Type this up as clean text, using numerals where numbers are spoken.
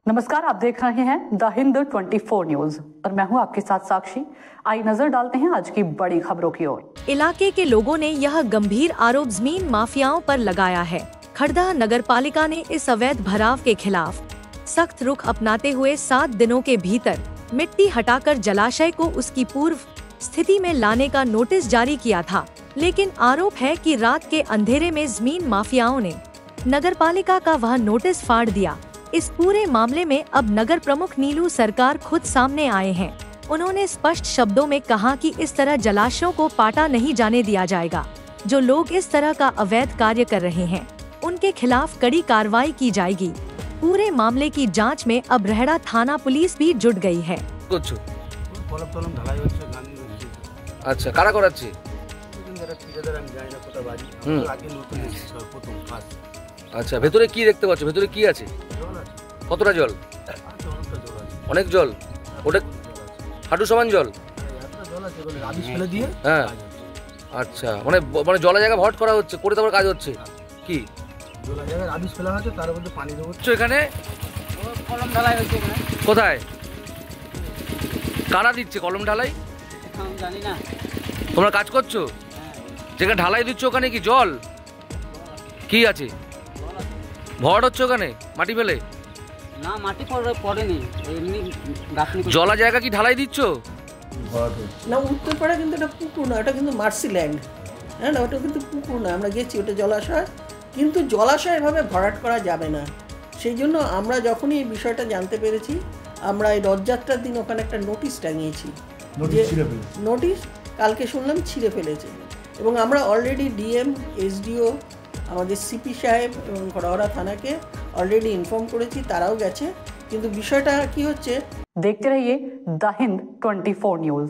नमस्कार, आप देख रहे हैं द हिंद 24 न्यूज और मैं हूं आपके साथ साक्षी। आई नजर डालते हैं आज की बड़ी खबरों की ओर। इलाके के लोगों ने यह गंभीर आरोप जमीन माफियाओं पर लगाया है। खड़दा नगर पालिका ने इस अवैध भराव के खिलाफ सख्त रुख अपनाते हुए 7 दिनों के भीतर मिट्टी हटाकर जलाशय को उसकी पूर्व स्थिति में लाने का नोटिस जारी किया था, लेकिन आरोप है कि रात के अंधेरे में जमीन माफियाओं ने नगर पालिका का वह नोटिस फाड़ दिया। इस पूरे मामले में अब नगर प्रमुख नीलू सरकार खुद सामने आए हैं। उन्होंने स्पष्ट शब्दों में कहा कि इस तरह जलाशयों को पाटा नहीं जाने दिया जाएगा। जो लोग इस तरह का अवैध कार्य कर रहे हैं उनके खिलाफ कड़ी कार्रवाई की जाएगी। पूरे मामले की जांच में अब रेहड़ा थाना पुलिस भी जुट गई है। আচ্ছা, কারা করাচ্ছে? আচ্ছা, ভেতরে কি দেখতে পাচ্ছ? ভেতরে কি আছে? কতটা জল? অনেক জল। ওটা হাঁটু সমান জল? হ্যাঁ, আচ্ছা, মানে মানে জলা জায়গা ভরাট করা হচ্ছে, করে তারপর কাজ হচ্ছে কি? জলা জায়গায় আবিশ ফেলা হচ্ছে, তার মধ্যে পানি ঢুকছে। এখানে কলম ঢালাই হচ্ছে। কোথায়? কারা দিচ্ছে কলম ঢালাই? জানি না। তোমরা কাজ করছো? যেখানে ঢালাই দিচ্ছ ওখানে কি জল কি আছে? ভরাট হচ্ছে ওখানে মাটি ফেলে? না, মাটি পড়েনি, এমনি গাছনি। জলা জায়গা কি ঢালাই দিচ্ছ? না, উত্তরপাড়া কিন্তু এটা পুকুর না, এটা কিন্তু মার্সিল্যান্ড। হ্যাঁ না, ওটা কিন্তু পুকুর না, আমরা গেছি, ওটা জলাশয়। কিন্তু জলাশয় এভাবে ভরাট করা যাবে না। সেই জন্য আমরা যখনই এই বিষয়টা জানতে পেরেছি, আমরা এই রথযাত্রার দিন ওখানে একটা নোটিশ টাঙিয়েছি। নোটিশ কালকে শুনলাম ছিঁড়ে ফেলেছে, এবং আমরা অলরেডি ডিএম, এসডিও, আমাদের সিপি সাহেব এবং খড়গড়া থানাকে অলরেডি ইনফর্ম করেছি, তারাও গেছে। কিন্তু বিষয়টা কি হচ্ছে, देखते रहिए द हिंद 24 न्यूज।